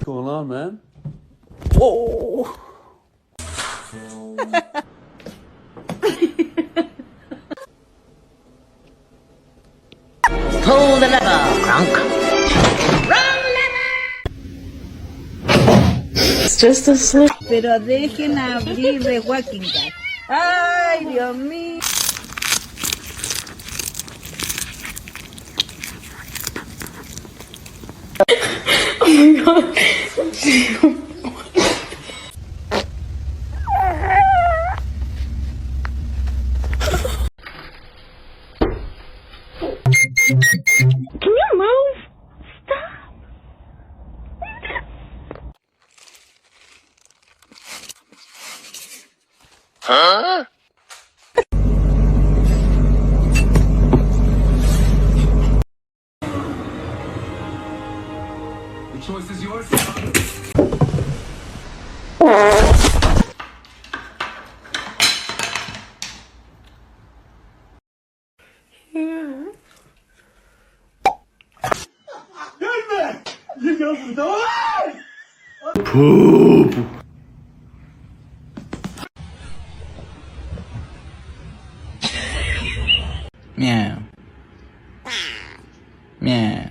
going on, man? Oh! Pull the lever, Gronk. Wrong lever. It's just a slip. Pero dejen abrir de Walking Dead. Ay, Dios mío. Oh my god. Can you move? Stop. Huh? The choice is yours. Poop. Meow. Meow.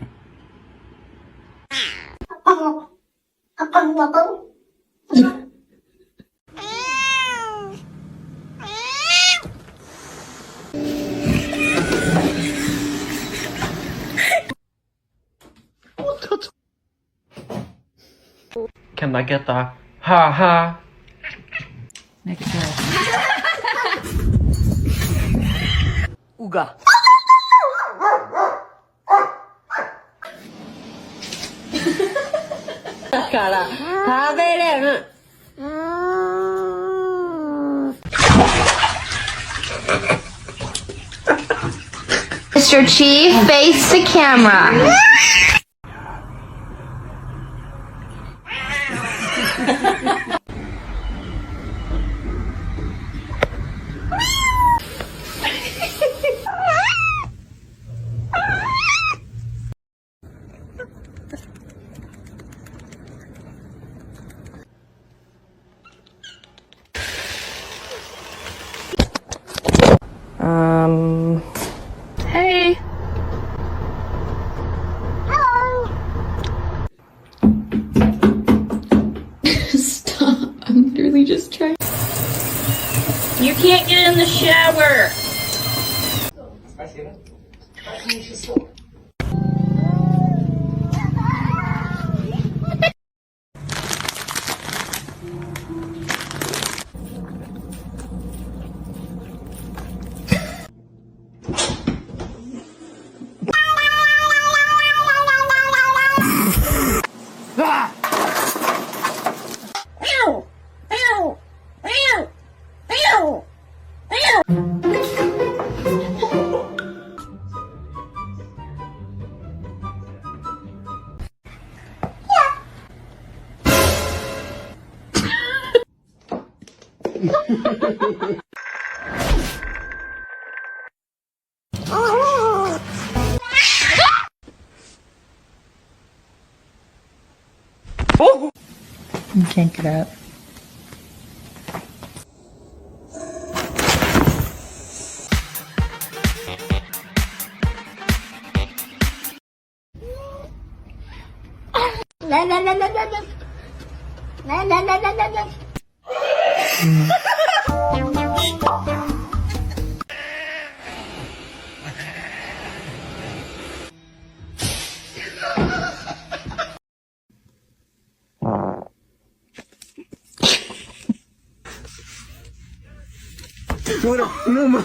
Can I get the ha ha? Make it good. Uga. Cara, 食べれる。Mr. Chief, face the camera. Hey. Hello. Stop. I'm literally just trying. You can't get in the shower. You can't get up. La la la la la la. La la la la la la. No, ma.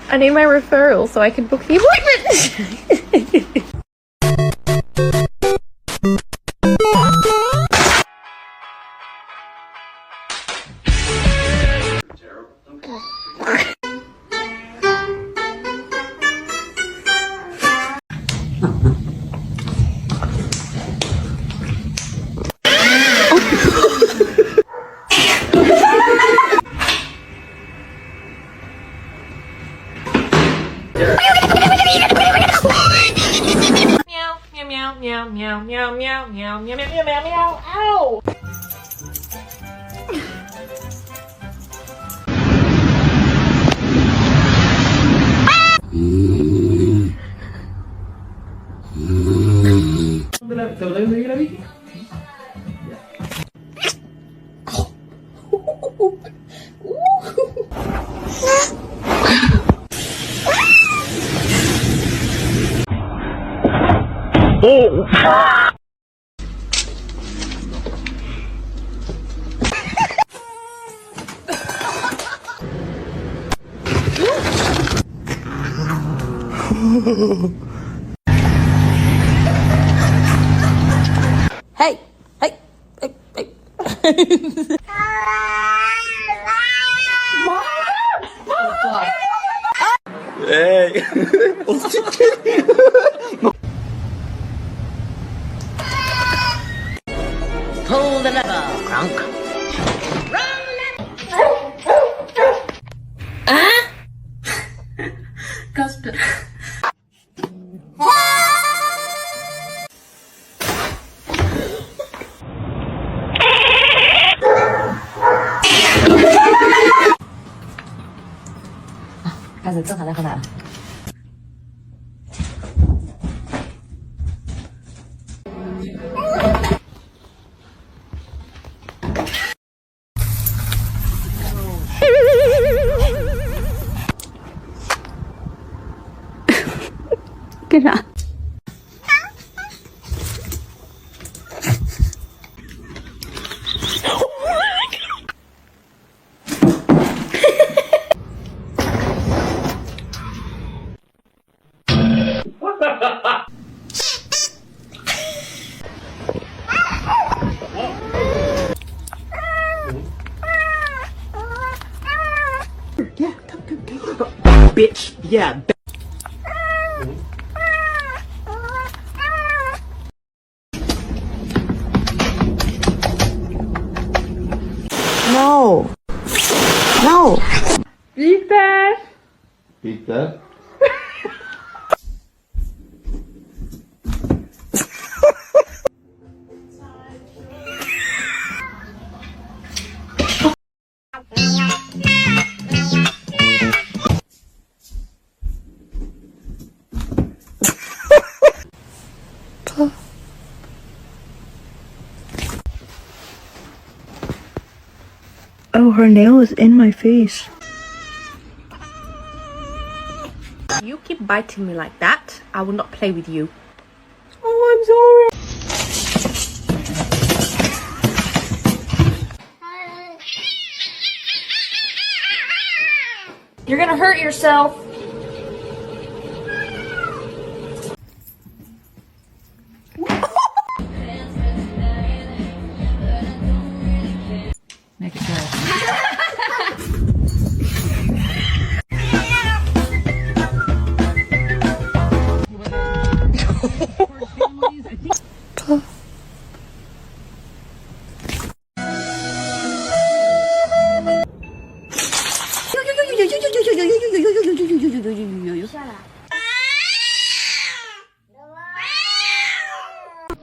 I need my referral so I can book the appointment. meow, meow, meow, meow, meow, meow, meow, meow, meow, meow, ow! Hey, hey, hey, hey. Hey. Pull the lever, Crunk. Good job. Bitch, yeah. No. No. Peter! Peter? Oh, her nail is in my face. You keep biting me like that, I will not play with you. Oh, I'm sorry. You're gonna hurt yourself. Make it good.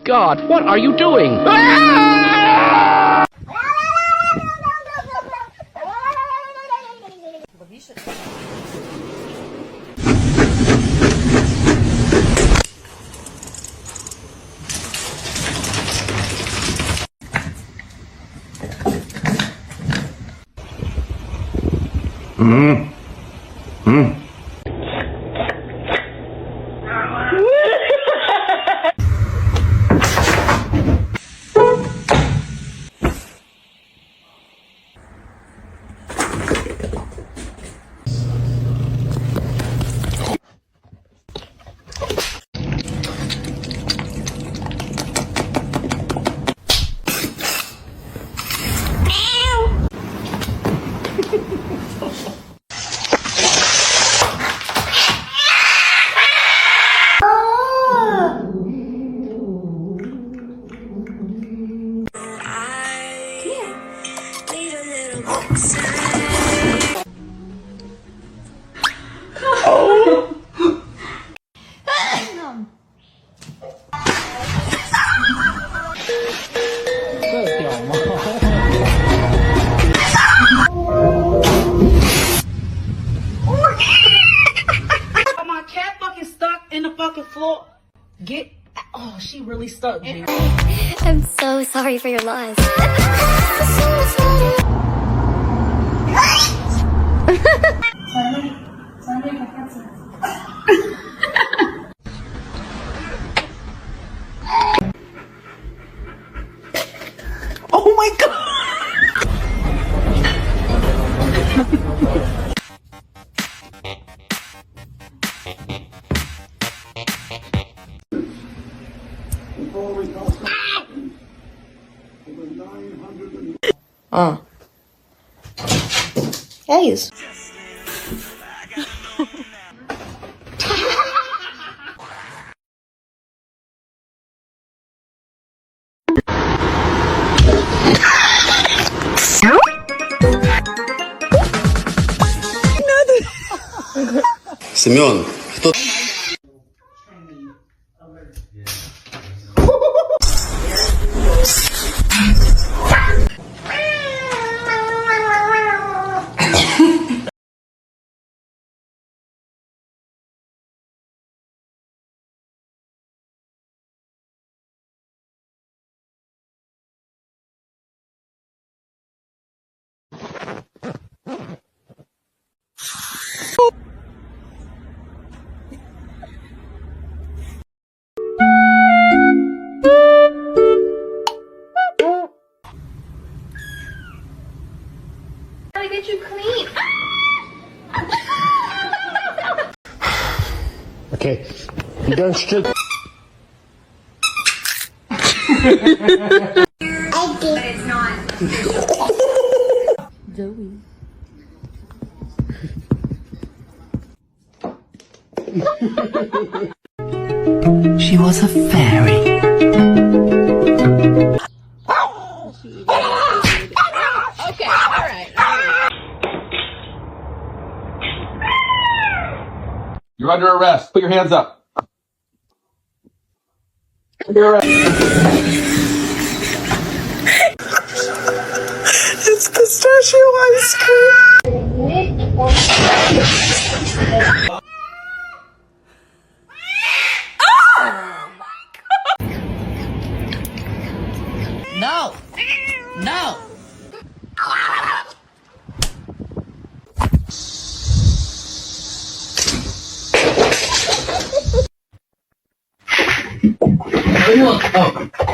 God, what are you doing? really stuck me. I'm so sorry for your loss. Oh my god! Guys. Семен, кто... Gotta get you clean. Okay, you don't strip. Zoe. She was a fairy. Okay, alright. You're under arrest. Put your hands up. It's pistachio ice cream. No. No. Oh.